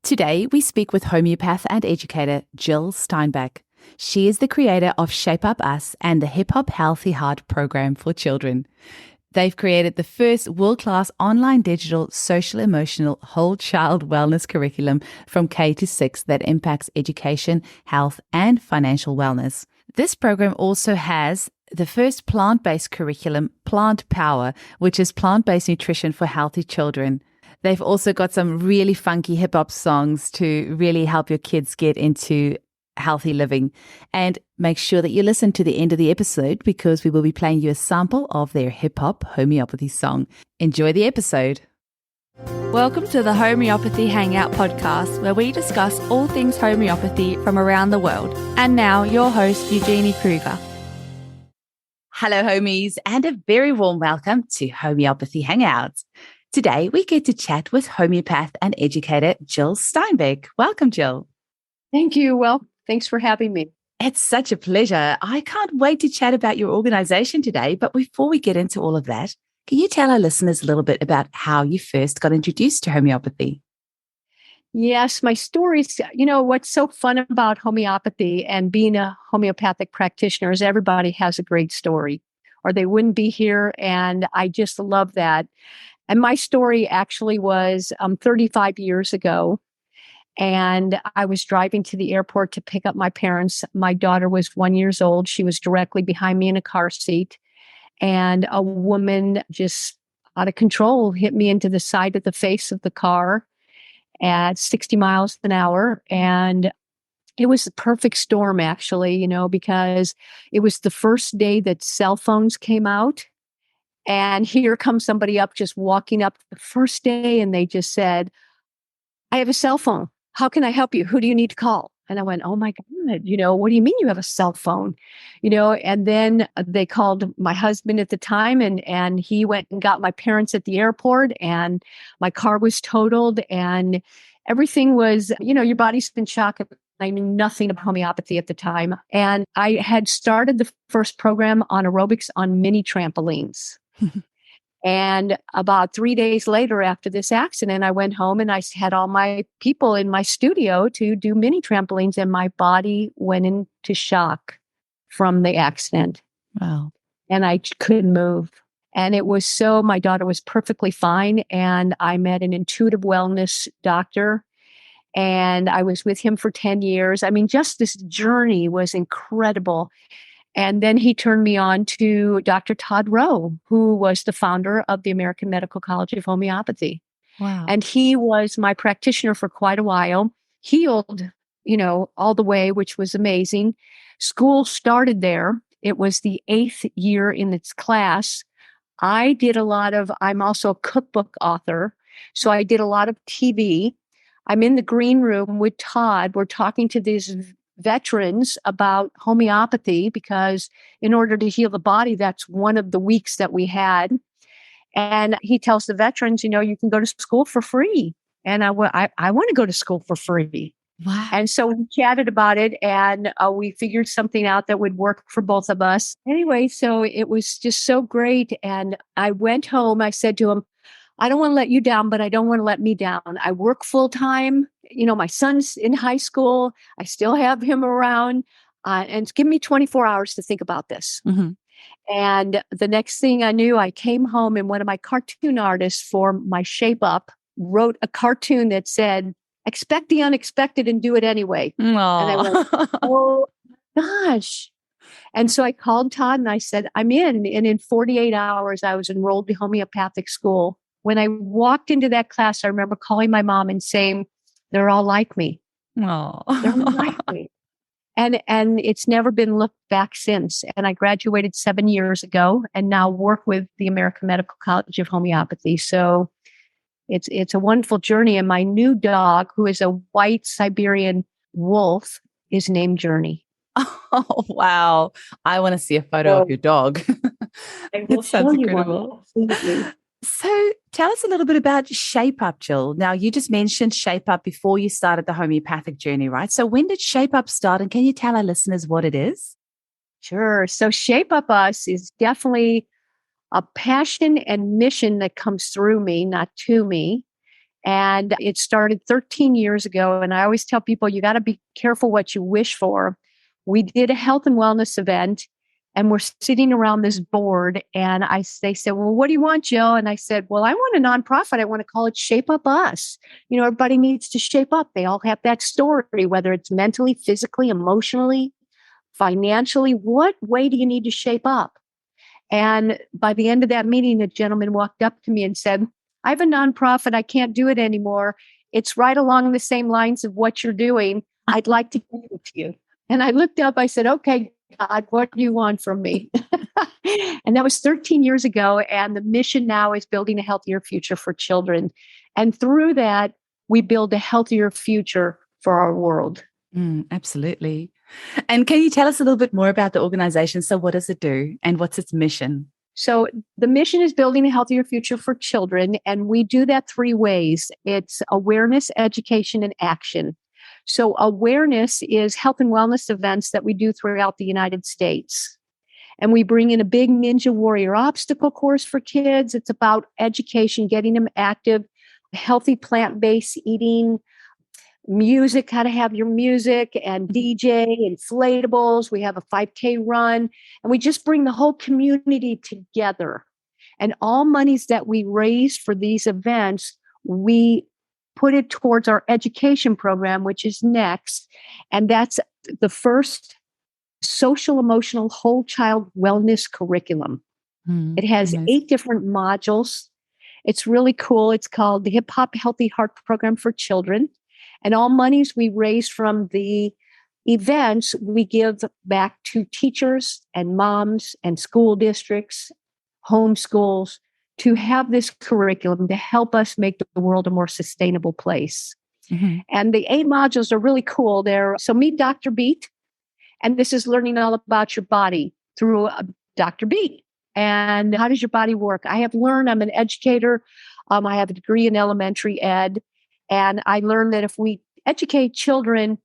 Today, we speak with homeopath and educator Jyl Steinback. She is the creator of Shape Up Us and the Hip Hop Healthy Heart program for children. They've created the first world-class online digital social emotional whole child wellness curriculum from K to 6 that impacts education, health, and financial wellness. This program also has the first plant-based curriculum, Plant Power, which is plant-based nutrition for healthy children. They've also got some really funky hip-hop songs to really help your kids get into healthy living. And make sure that you listen to the end of the episode because we will be playing you a sample of their hip-hop homeopathy song. Enjoy the episode. Welcome to the Homeopathy Hangout podcast, where we discuss all things homeopathy from around the world. And now, your host, Eugenie Kruger. Hello, homies, and a very warm welcome to Homeopathy Hangouts. Today, we get to chat with homeopath and educator Jyl Steinback. Welcome, Jyl. Thank you. Well, thanks for having me. It's such a pleasure. I can't wait to chat about your organization today. But before we get into all of that, can you tell our listeners a little bit about how you first got introduced to homeopathy? Yes, my stories, what's so fun about homeopathy and being a homeopathic practitioner is everybody has a great story or they wouldn't be here. And I just love that. And my story actually was 35 years ago. And I was driving to the airport to pick up my parents. My daughter was 1 year old. She was directly behind me in a car seat. And a woman just out of control hit me into the side of the face of the car at 60 miles an hour. And it was the perfect storm, actually, because it was the first day that cell phones came out. And here comes somebody up, just walking up the first day. And they just said, I have a cell phone. How can I help you? Who do you need to call? And I went, oh my God, what do you mean you have a cell phone? And then they called my husband at the time and he went and got my parents at the airport and my car was totaled and everything was, your body's been shocked. I knew nothing of homeopathy at the time. And I had started the first program on aerobics on mini trampolines. And about 3 days later after this accident, I went home and I had all my people in my studio to do mini trampolines and my body went into shock from the accident. Wow. And I couldn't move. And it was my daughter was perfectly fine. And I met an intuitive wellness doctor and I was with him for 10 years. I mean, just this journey was incredible. And then he turned me on to Dr. Todd Rowe, who was the founder of the American Medical College of Homeopathy. Wow. And he was my practitioner for quite a while, healed, all the way, which was amazing. School started there. It was the 8th year in its class. I'm also a cookbook author. So I did a lot of TV. I'm in the green room with Todd. We're talking to these veterans about homeopathy because in order to heal the body, that's one of the weeks that we had. And he tells the veterans, you can go to school for free. And I want to go to school for free. Wow. And so we chatted about it and we figured something out that would work for both of us. Anyway, so it was just so great. And I went home. I said to him, I don't want to let you down, but I don't want to let me down. I work full time. My son's in high school. I still have him around. And give me 24 hours to think about this. Mm-hmm. And the next thing I knew, I came home and one of my cartoon artists for my Shape Up wrote a cartoon that said, expect the unexpected and do it anyway. Aww. And I went, oh gosh. And so I called Todd and I said, I'm in. And in 48 hours, I was enrolled in homeopathic school. When I walked into that class, I remember calling my mom and saying, they're all like me. Aww. They're all like me. And it's never been looked back since. And I graduated 7 years ago and now work with the American Medical College of Homeopathy. So it's a wonderful journey. And my new dog, who is a white Siberian wolf, is named Journey. Oh, wow. I want to see a photo of your dog. It sounds incredible. So tell us a little bit about Shape Up, Jyl. Now, you just mentioned Shape Up before you started the homeopathic journey, right? So when did Shape Up start? And can you tell our listeners what it is? Sure. So Shape Up Us is definitely a passion and mission that comes through me, not to me. And it started 13 years ago. And I always tell people, you got to be careful what you wish for. We did a health and wellness event, and we're sitting around this board. And they said, well, what do you want, Jill? And I said, well, I want a nonprofit. I want to call it Shape Up Us. Everybody needs to shape up. They all have that story, whether it's mentally, physically, emotionally, financially. What way do you need to shape up? And by the end of that meeting, a gentleman walked up to me and said, I have a nonprofit. I can't do it anymore. It's right along the same lines of what you're doing. I'd like to give it to you. And I looked up, I said, okay, God, what do you want from me? And that was 13 years ago. And the mission now is building a healthier future for children. And through that, we build a healthier future for our world. Absolutely. And can you tell us a little bit more about the organization? So what does it do and what's its mission? So the mission is building a healthier future for children. And we do that 3 ways. It's awareness, education, and action. So awareness is health and wellness events that we do throughout the United States. And we bring in a big Ninja Warrior obstacle course for kids. It's about education, getting them active, healthy plant-based eating, music, how to have your music, and DJ, inflatables. We have a 5K run, and we just bring the whole community together. And all monies that we raise for these events, we put it towards our education program, which is next. And that's the first social emotional whole child wellness curriculum. It has nice. 8 different modules. It's really cool. It's called the Hip Hop Healthy Heart Program for Children. And all monies we raise from the events, we give back to teachers and moms and school districts, homeschools, to have this curriculum to help us make the world a more sustainable place. Mm-hmm. And the 8 modules are really cool. So meet Dr. Beat. And this is learning all about your body through Dr. Beat. And how does your body work? I have learned, I'm an educator. I have a degree in elementary ed. And I learned that if we educate children,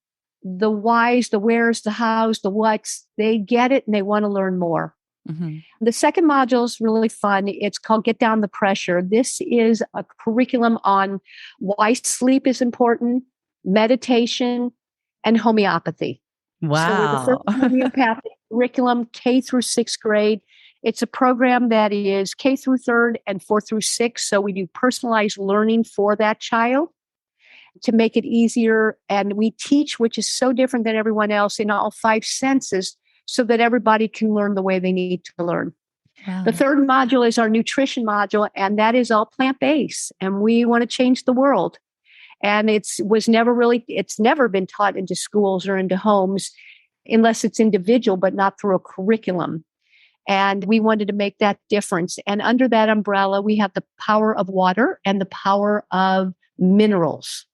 the whys, the wheres, the hows, the whats, they get it and they want to learn more. Mm-hmm. The second module is really fun. It's called Get Down the Pressure. This is a curriculum on why sleep is important, meditation, and homeopathy. Wow. So we're the first homeopathic curriculum, K through 6th grade. It's a program that is K through 3rd and 4th through 6th. So we do personalized learning for that child to make it easier. And we teach, which is so different than everyone else, in all 5 senses so that everybody can learn the way they need to learn. Wow. The 3rd module is our nutrition module, and that is all plant-based. And we want to change the world. And it's never been taught into schools or into homes unless it's individual, but not through a curriculum. And we wanted to make that difference. And under that umbrella, we have the power of water and the power of minerals.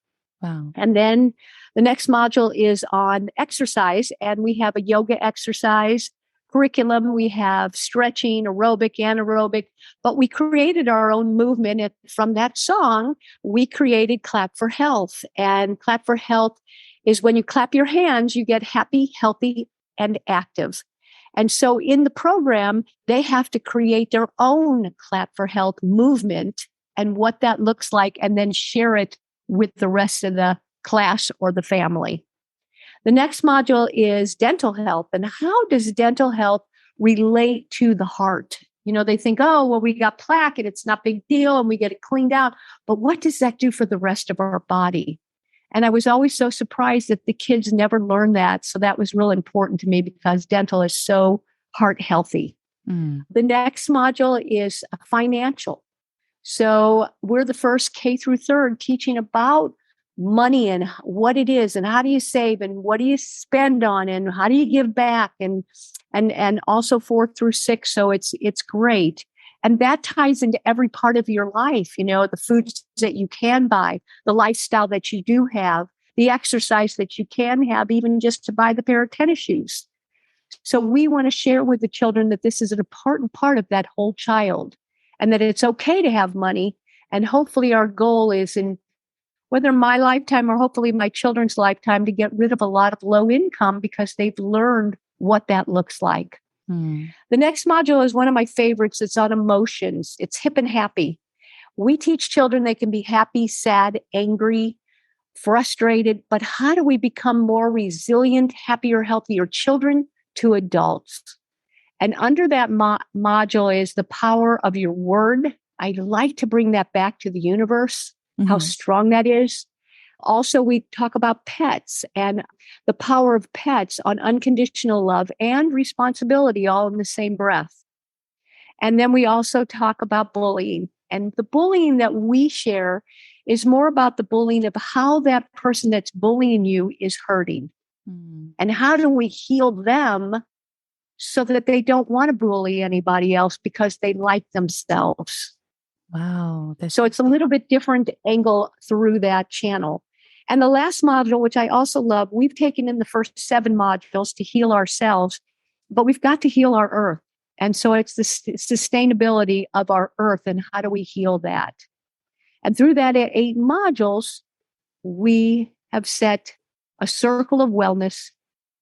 Wow. And then the next module is on exercise, and we have a yoga exercise curriculum. We have stretching, aerobic, anaerobic, but we created our own movement. And from that song, we created Clap for Health. And Clap for Health is when you clap your hands, you get happy, healthy, and active. And so in the program, they have to create their own Clap for Health movement and what that looks like, and then share it with the rest of the class or the family. The next module is dental health. And how does dental health relate to the heart? They think, oh, well, we got plaque and it's not a big deal and we get it cleaned out. But what does that do for the rest of our body? And I was always so surprised that the kids never learned that. So that was real important to me because dental is so heart healthy. The next module is financial. So we're the first K through 3rd teaching about money and what it is and how do you save and what do you spend on and how do you give back and also 4th through 6th. So it's great. And that ties into every part of your life, the foods that you can buy, the lifestyle that you do have, the exercise that you can have, even just to buy the pair of tennis shoes. So we want to share with the children that this is an important part of that whole child and that it's okay to have money. And hopefully our goal is, in whether my lifetime or hopefully my children's lifetime, to get rid of a lot of low income because they've learned what that looks like. The next module is one of my favorites. It's on emotions. It's hip and happy. we teach children they can be happy, sad, angry, frustrated, but how do we become more resilient, happier, healthier children to adults? And under that module is the power of your word. I'd like to bring that back to the universe, how strong that is. Also, we talk about pets and the power of pets on unconditional love and responsibility all in the same breath. And then we also talk about bullying. And the bullying that we share is more about the bullying of how that person that's bullying you is hurting. And how do we heal them so that they don't want to bully anybody else because they like themselves. Wow. So it's a little bit different angle through that channel. And the last module, which I also love, we've taken in the first 7 modules to heal ourselves, but we've got to heal our earth. And so it's the sustainability of our earth and how do we heal that? And through that 8 modules, we have set a circle of wellness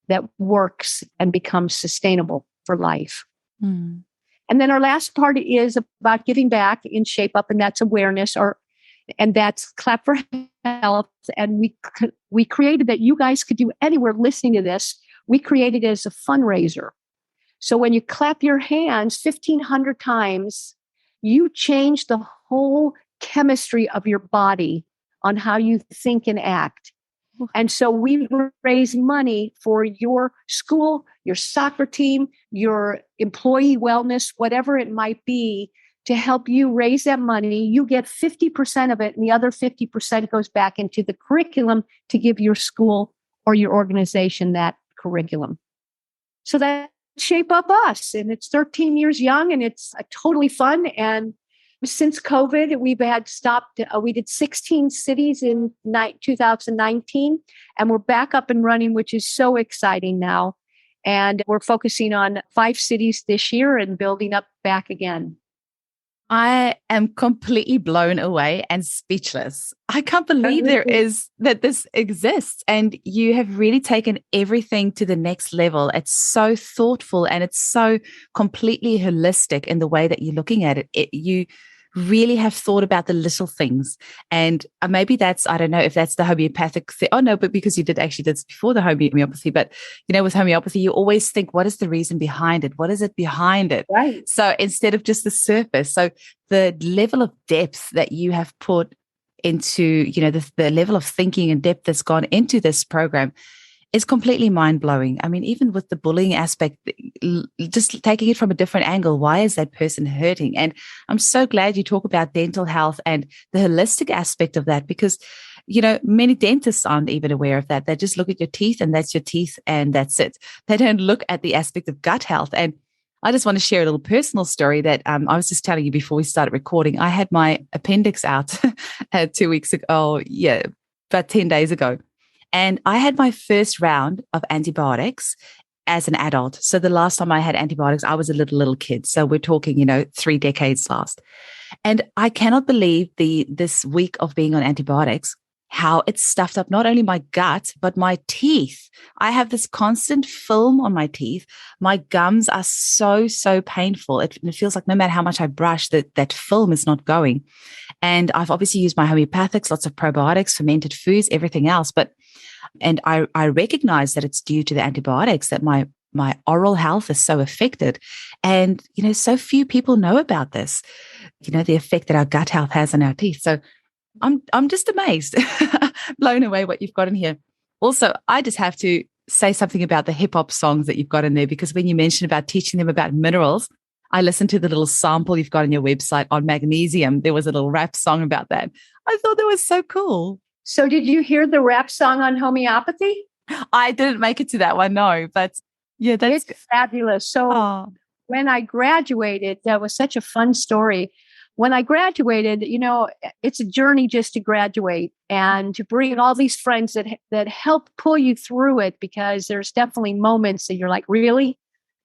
that works and becomes sustainable for life. And then our last part is about giving back in Shape Up, and that's awareness, and that's Clap for Health. And we created that you guys could do anywhere listening to this. We created it as a fundraiser. So when you clap your hands 1,500 times, you change the whole chemistry of your body on how you think and act. And so we raise money for your school, your soccer team, your employee wellness, whatever it might be, to help you raise that money. You get 50% of it, and the other 50% goes back into the curriculum to give your school or your organization that curriculum. So that Shape Up Us, and it's 13 years young, and it's totally fun. And since COVID, we did 16 cities in 2019, and we're back up and running, which is so exciting now. And we're focusing on 5 cities this year and building up back again. I am completely blown away and speechless. I can't believe that this exists, and you have really taken everything to the next level. It's so thoughtful and it's so completely holistic in the way that you're looking at it. You really have thought about the little things. And maybe that's, I don't know if that's the homeopathic thing. Oh, no, but because you did actually this before the homeopathy. But, with homeopathy, you always think, what is the reason behind it? What is it behind it? Right. So instead of just the surface. So the level of depth that you have put into, the level of thinking and depth that's gone into this program is completely mind-blowing. I mean, even with the bullying aspect, just taking it from a different angle, why is that person hurting? And I'm so glad you talk about dental health and the holistic aspect of that, because, many dentists aren't even aware of that. They just look at your teeth and that's your teeth and that's it. They don't look at the aspect of gut health. And I just want to share a little personal story that I was just telling you before we started recording. I had my appendix out 2 weeks ago. Oh, yeah, about 10 days ago. And I had my first round of antibiotics as an adult. So the last time I had antibiotics, I was a little kid. So we're talking, 3 decades last. And I cannot believe this week of being on antibiotics, how it stuffed up not only my gut, but my teeth. I have this constant film on my teeth. My gums are so painful. It feels like no matter how much I brush, that film is not going. And I've obviously used my homeopathics, lots of probiotics, fermented foods, everything else. And I recognize that it's due to the antibiotics that my oral health is so affected. And, so few people know about this, the effect that our gut health has on our teeth. So I'm just amazed, blown away what you've got in here. Also, I just have to say something about the hip hop songs that you've got in there, because when you mentioned about teaching them about minerals, I listened to the little sample you've got on your website on magnesium. There was a little rap song about that. I thought that was so cool. So did you hear the rap song on homeopathy? I didn't make it to that one, no, but yeah, that's fabulous. So when I graduated, that was such a fun story. When I graduated, it's a journey just to graduate and to bring all these friends that help pull you through it, because there's definitely moments that you're like, really?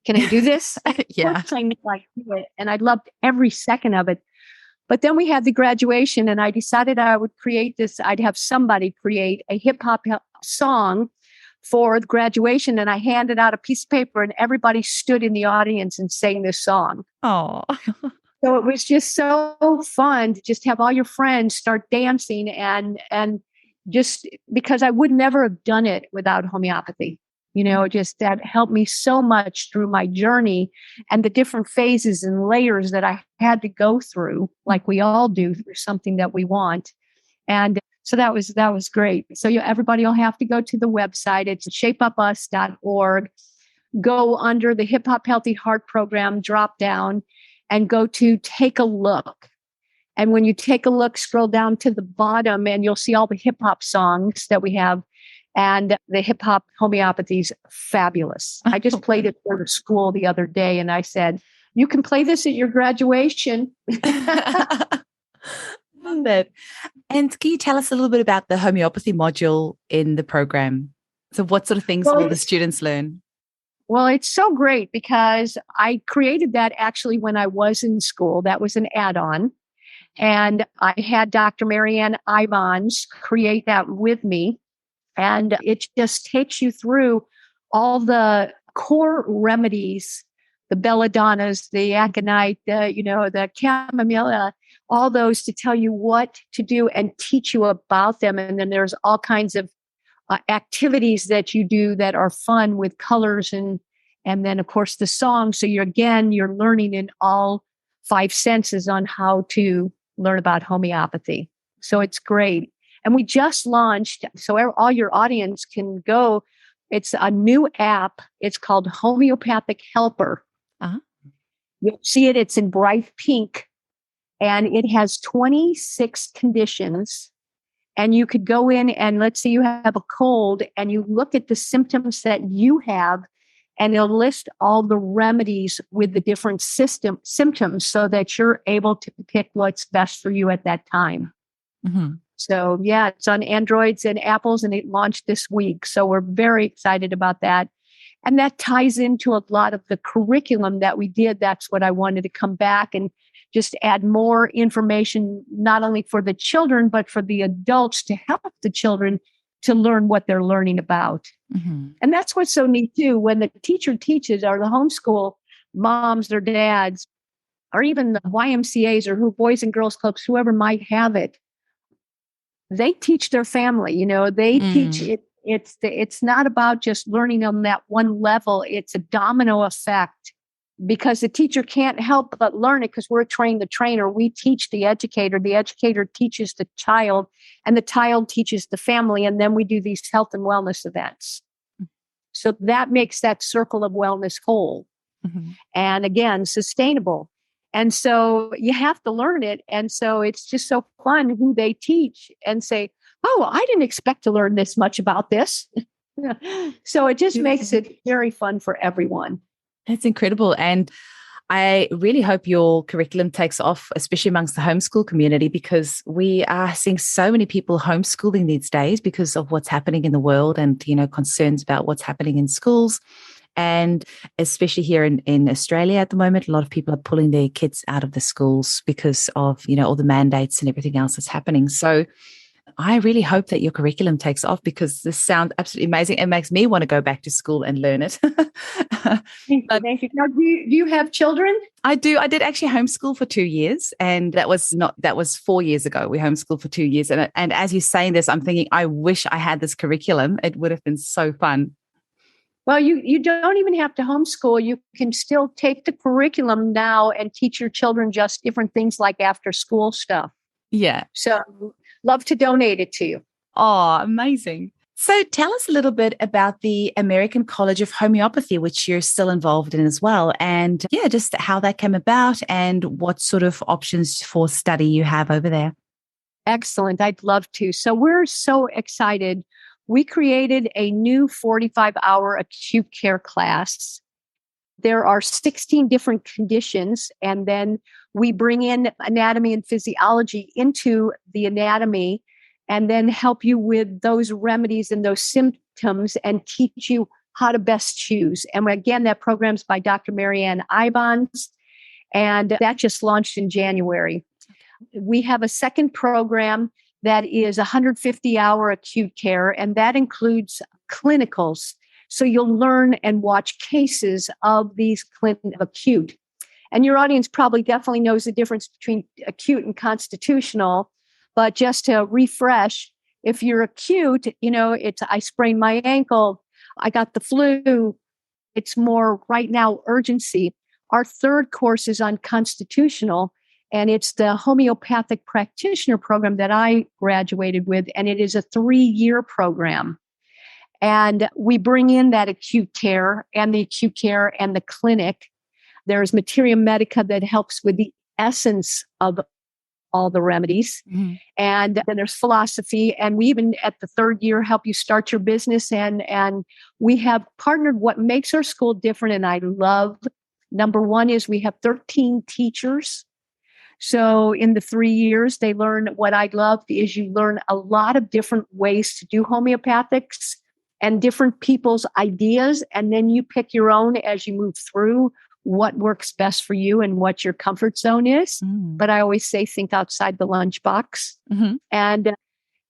Can I do this? Yeah. I do it. And I loved every second of it. But then we had the graduation, and I decided I would I'd have somebody create a hip hop song for the graduation. And I handed out a piece of paper, and everybody stood in the audience and sang this song. Oh. So it was just so fun to just have all your friends start dancing and just because I would never have done it without homeopathy. Just that helped me so much through my journey and the different phases and layers that I had to go through, like we all do through something that we want. And so that was great. So everybody will have to go to the website. It's shapeupus.org. Go under the Hip Hop Healthy Heart Program, drop down and go to take a look. And when you take a look, scroll down to the bottom and you'll see all the hip hop songs that we have. And the hip hop homeopathy is fabulous. I just played it for the school the other day and I said, you can play this at your graduation. Love it. And can you tell us a little bit about the homeopathy module in the program? So what sort of things will the students learn? Well, it's so great because I created that actually when I was in school. That was an add-on. And I had Dr. Marianne Ivans create that with me. And it just takes you through all the core remedies, the belladonnas, the aconite, the chamomilla, all those to tell you what to do and teach you about them. And then there's all kinds of activities that you do that are fun with colors and then of course the song. So you're learning in all 5 senses on how to learn about homeopathy. So it's great. And we just launched, so all your audience can go. It's a new app. It's called Homeopathic Helper. Uh-huh. You'll see it. It's in bright pink and it has 26 conditions. And you could go in and let's say you have a cold and you look at the symptoms that you have and it'll list all the remedies with the different symptoms so that you're able to pick what's best for you at that time. Mm-hmm. So yeah, it's on Androids and Apples and it launched this week. So we're very excited about that. And that ties into a lot of the curriculum that we did. That's what I wanted to come back and just add more information, not only for the children, but for the adults to help the children to learn what they're learning about. Mm-hmm. And that's what's so neat too. When the teacher teaches or the homeschool moms or dads, or even the YMCAs or who Boys and Girls Clubs, whoever might have it, they teach their family, they teach it. It's not about just learning on that one level. It's a domino effect because the teacher can't help but learn it because we're trained the trainer. We teach the educator teaches the child, and the child teaches the family. And then we do these health and wellness events. So that makes that circle of wellness whole. Mm-hmm. And again, sustainable. And so you have to learn it. And so it's just so fun who they teach and say, oh, I didn't expect to learn this much about this. So it just makes it very fun for everyone. That's incredible. And I really hope your curriculum takes off, especially amongst the homeschool community, because we are seeing so many people homeschooling these days because of what's happening in the world and, concerns about what's happening in schools. And especially here in Australia at the moment, a lot of people are pulling their kids out of the schools because of, all the mandates and everything else that's happening. So I really hope that your curriculum takes off because this sounds absolutely amazing. It makes me want to go back to school and learn it. Thank you. Now, do you have children? I do. I did actually homeschool for 2 years, and that was 4 years ago. We homeschooled for 2 years. And as you're saying this, I'm thinking, I wish I had this curriculum. It would have been so fun. Well, you don't even have to homeschool. You can still take the curriculum now and teach your children just different things like after school stuff. Yeah. So love to donate it to you. Oh, amazing. So tell us a little bit about the American College of Homeopathy, which you're still involved in as well. And just how that came about and what sort of options for study you have over there. Excellent. I'd love to. So we're so excited. We created a new 45-hour acute care class. There are 16 different conditions, and then we bring in anatomy and physiology into the anatomy and then help you with those remedies and those symptoms and teach you how to best choose. And again, that program's by Dr. Marianne Ivans, and that just launched in January. We have a second program that is 150-hour acute care, and that includes clinicals. So you'll learn and watch cases of these acute. And your audience probably definitely knows the difference between acute and constitutional. But just to refresh, if you're acute, it's I sprained my ankle, I got the flu. It's more right now urgency. Our third course is on constitutional, and it's the homeopathic practitioner program that I graduated with, and it is a 3-year program. And we bring in that acute care and the clinic. There's materia medica that helps with the essence of all the remedies. Mm-hmm. And then there's philosophy. And we even at the 3rd year help you start your business. And we have partnered what makes our school different. And I love, number one is we have 13 teachers. So in the 3 years, they learn what I love is you learn a lot of different ways to do homeopathics and different people's ideas. And then you pick your own as you move through what works best for you and what your comfort zone is. Mm. But I always say, think outside the lunchbox. Mm-hmm. And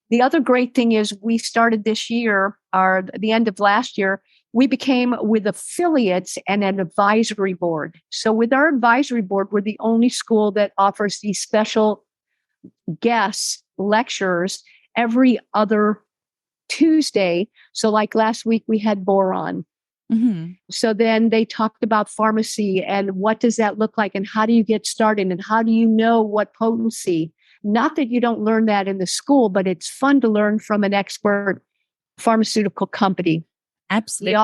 the other great thing is we started this year, or the end of last year, we became with affiliates and an advisory board. So with our advisory board, we're the only school that offers these special guest lectures every other Tuesday. So like last week, we had boron. Mm-hmm. So then they talked about pharmacy and what does that look like and how do you get started and how do you know what potency? Not that you don't learn that in the school, but it's fun to learn from an expert pharmaceutical company. Absolutely. We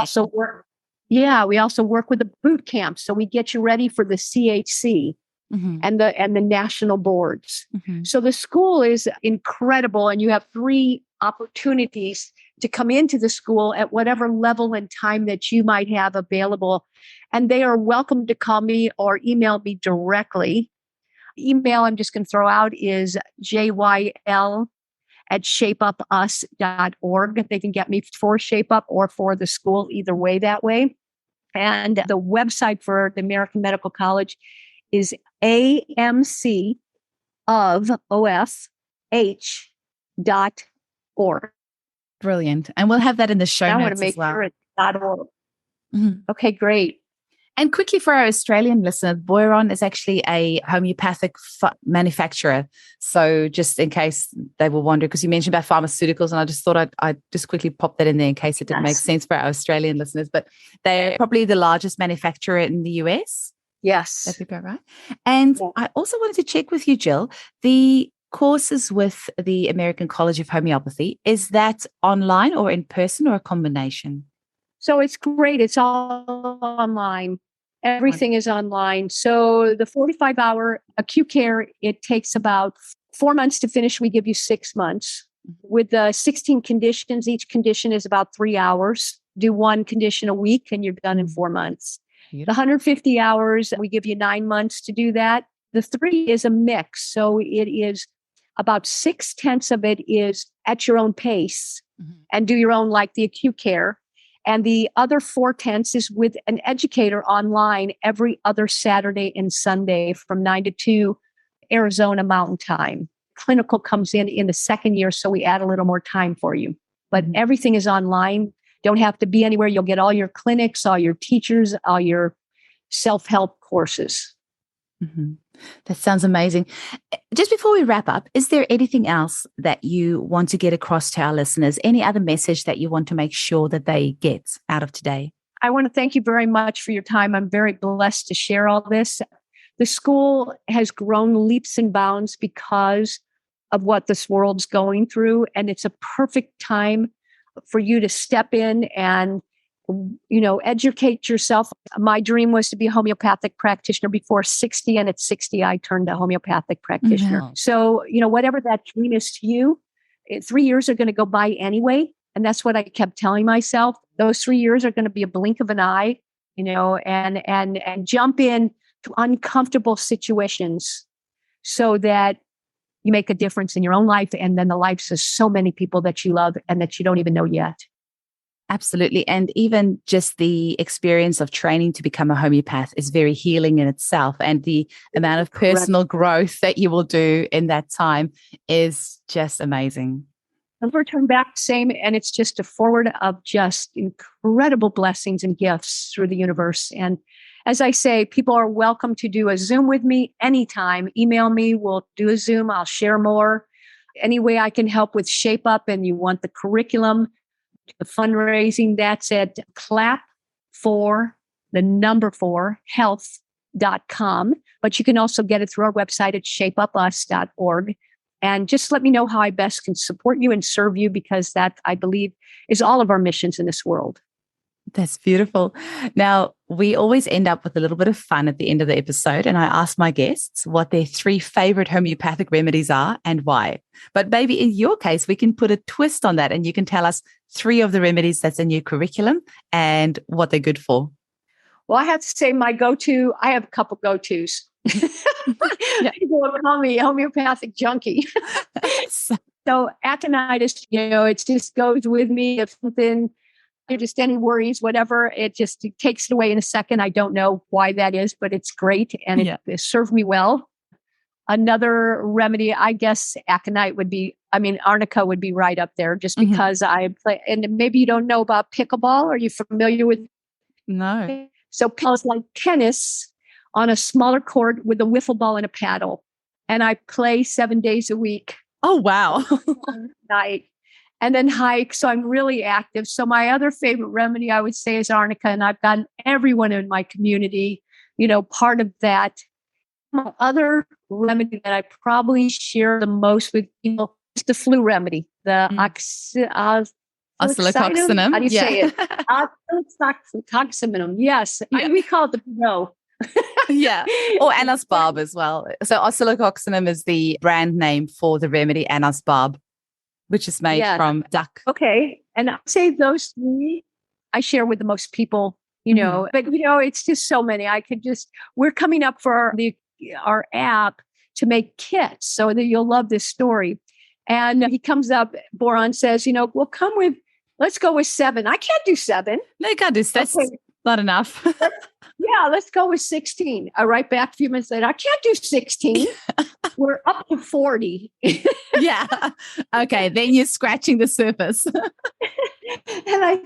also work with the boot camp. So we get you ready for the CHC. Mm-hmm. and the national boards. Mm-hmm. So the school is incredible, and you have 3 opportunities to come into the school at whatever level and time that you might have available. And they are welcome to call me or email me directly. Email I'm just going to throw out is jyl@shapeupus.org. They can get me for Shape Up or for the school, either way that way. And the website for the American Medical College is amcofh.org. Brilliant. And we'll have that in the show notes. I want to make sure it's .org. Mm-hmm. Okay, great. And quickly for our Australian listeners, Boiron is actually a homeopathic manufacturer. So just in case they were wondering, because you mentioned about pharmaceuticals, and I just thought I'd just quickly pop that in there in case it didn't make sense for our Australian listeners. But they're probably the largest manufacturer in the US. Yes. That'd be about right. And I also wanted to check with you, Jyl, the courses with the American College of Homeopathy, is that online or in person or a combination? So it's great. It's all online. Everything is online. So the 45-hour acute care, it takes about 4 months to finish. We give you 6 months. With the 16 conditions, each condition is about 3 hours. Do 1 condition a week and you're done in 4 months. The 150 hours, we give you 9 months to do that. The 3 is a mix. So it is about 6/10 of it is at your own pace and do your own, like the acute care. And the other 4/10 is with an educator online every other Saturday and Sunday from 9 to 2 Arizona Mountain Time. Clinical comes in the 2nd year, so we add a little more time for you. But everything is online. Don't have to be anywhere. You'll get all your clinics, all your teachers, all your self-help courses. Mm-hmm. That sounds amazing. Just before we wrap up, is there anything else that you want to get across to our listeners? Any other message that you want to make sure that they get out of today? I want to thank you very much for your time. I'm very blessed to share all this. The school has grown leaps and bounds because of what this world's going through. And it's a perfect time for you to step in and educate yourself. My dream was to be a homeopathic practitioner before 60. And at 60, I turned a homeopathic practitioner. Mm-hmm. So, whatever that dream is to you, 3 years are going to go by anyway. And that's what I kept telling myself. Those 3 years are going to be a blink of an eye, and jump in to uncomfortable situations so that you make a difference in your own life and then the lives of so many people that you love and that you don't even know yet. Absolutely. And even just the experience of training to become a homeopath is very healing in itself. And the amount of personal growth that you will do in that time is just amazing. Never turn back the same. And it's just a forward of just incredible blessings and gifts through the universe. And as I say, people are welcome to do a Zoom with me anytime. Email me. We'll do a Zoom. I'll share more. Any way I can help with Shape Up and you want the curriculum, the fundraising, that's at clap4health.com. But you can also get it through our website at shapeupus.org. And just let me know how I best can support you and serve you, because that, I believe, is all of our missions in this world. That's beautiful. Now, we always end up with a little bit of fun at the end of the episode, and I ask my guests what their 3 favorite homeopathic remedies are and why. But maybe in your case, we can put a twist on that and you can tell us 3 of the remedies that's in your curriculum and what they're good for. Well, I have to say I have a couple go-tos. People will call me a homeopathic junkie. So aconitis, it just goes with me. If something, just any worries, whatever, it takes it away in a second. I don't know why that is, but it's great. And it served me well. Another remedy, I guess arnica would be right up there, just because I play. And maybe you don't know about pickleball. Are you familiar with? No. So it's like tennis on a smaller court with a wiffle ball and a paddle. And I play 7 days a week. Oh, wow. Night. And then hike. So I'm really active. So my other favorite remedy, I would say, is arnica. And I've gotten everyone in my community, part of that. My other remedy that I probably share the most with people is the flu remedy, the oscillococcinum. How do you say it? Oscillococcinum. Yes. We call it the no. Or Annas barb as well. So oscillococcinum is the brand name for the remedy Annas barb, which is made from duck. Okay. And I'd say those 3 I share with the most people, but it's just so many. We're coming up for our app to make kits so that you'll love this story. And he comes up, Boron says, let's go with 7. I can't do 7. No, you can't do 7. That's not enough. Let's go with 16. I write back a few minutes later, I can't do 16. We're up to 40. Okay, then you're scratching the surface. And I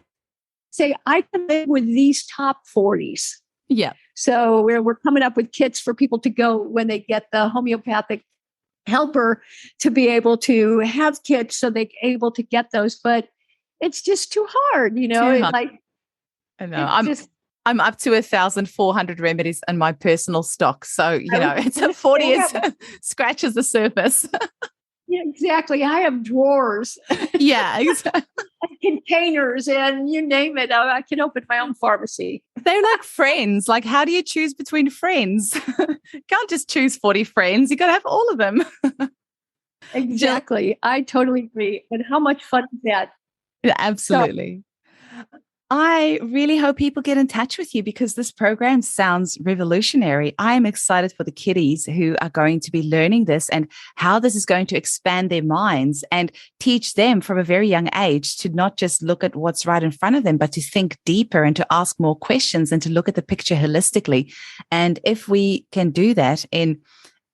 say, I can live with these top 40s. Yeah. So we're coming up with kits for people to go when they get the homeopathic helper to be able to have kits so they're able to get those. But it's just too hard, Too hard. I know. I'm up to 1,400 remedies in my personal stock. So, it's a 40 scratches the surface. Yeah, exactly. I have drawers. Yeah, exactly. Containers and you name it. I can open my own pharmacy. They're like friends. Like, how do you choose between friends? You can't just choose 40 friends. You got to have all of them. Exactly. I totally agree. And how much fun is that? Yeah, absolutely. I really hope people get in touch with you because this program sounds revolutionary. I am excited for the kiddies who are going to be learning this and how this is going to expand their minds and teach them from a very young age to not just look at what's right in front of them, but to think deeper and to ask more questions and to look at the picture holistically. And if we can do that in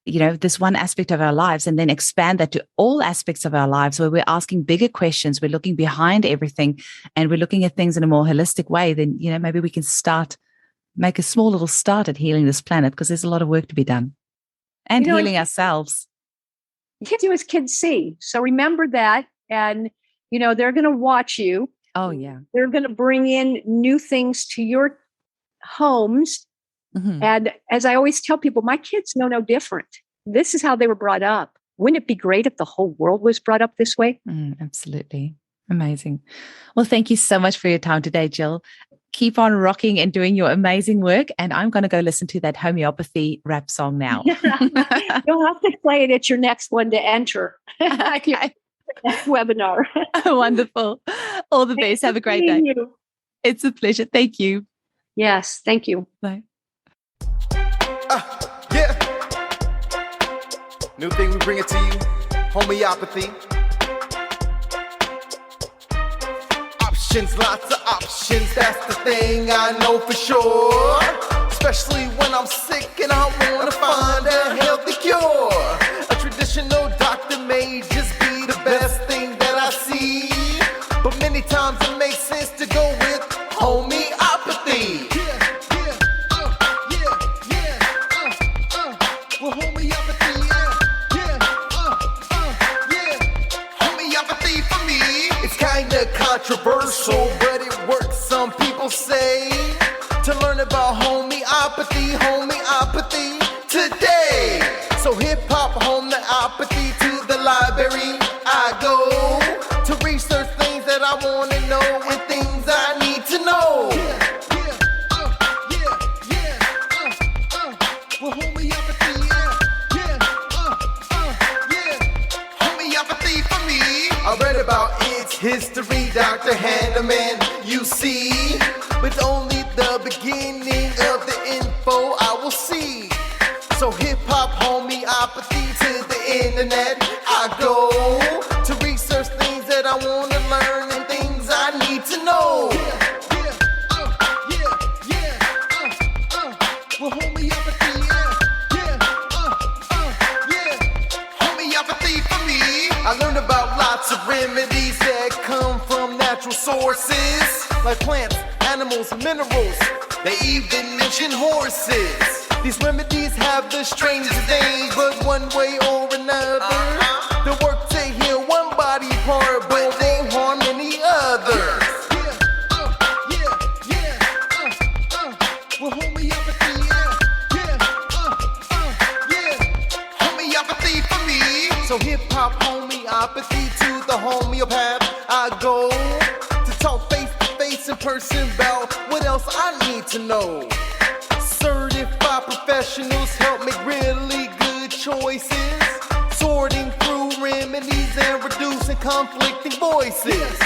this one aspect of our lives and then expand that to all aspects of our lives where we're asking bigger questions, we're looking behind everything and we're looking at things in a more holistic way, then, maybe we can make a small little start at healing this planet because there's a lot of work to be done and healing ourselves. Kids do as kids see. So remember that. And, they're going to watch you. Oh, yeah. They're going to bring in new things to your homes. Mm-hmm. And as I always tell people, my kids know no different. This is how they were brought up. Wouldn't it be great if the whole world was brought up this way? Absolutely. Amazing. Well, thank you so much for your time today, Jyl. Keep on rocking and doing your amazing work. And I'm going to go listen to that homeopathy rap song now. You'll have to play it at your next one to enter. Okay. Webinar. Wonderful. All the best. Have a great day. You. It's a pleasure. Thank you. Yes. Thank you. Bye. New thing, we bring it to you. Homeopathy. Options, lots of options. That's the thing I know for sure. Especially when I'm sick and I want to find a healthy cure. A traditional doctor may just be the best thing that I see. But many times it makes sense to go with homeopathy. controversial, but it works, some people say. To learn about homeopathy today. So hip-hop homeopathy, to the library I go to research things that I want to know and things I need to know. Well, homeopathy, homeopathy for me. I read about its history, Dr. Hanneman, you see. But only the beginning of the info I will see. So hip-hop homeopathy, to the internet I go to research things that I want to learn and things I need to know. Well, homeopathy, homeopathy for me. I learned about lots of remedies that come from natural sources, like plants, animals, minerals. They even mention horses. These remedies have the strangest names, but one way or another, they work to heal one body part, but they harm any others. Well, homeopathy, homeopathy for me. So hip-hop homeopathy, to the homeopath I go to talk face-to-face in person about what else I need to know. Certified professionals help make really good choices, sorting through remedies and reducing conflicting voices.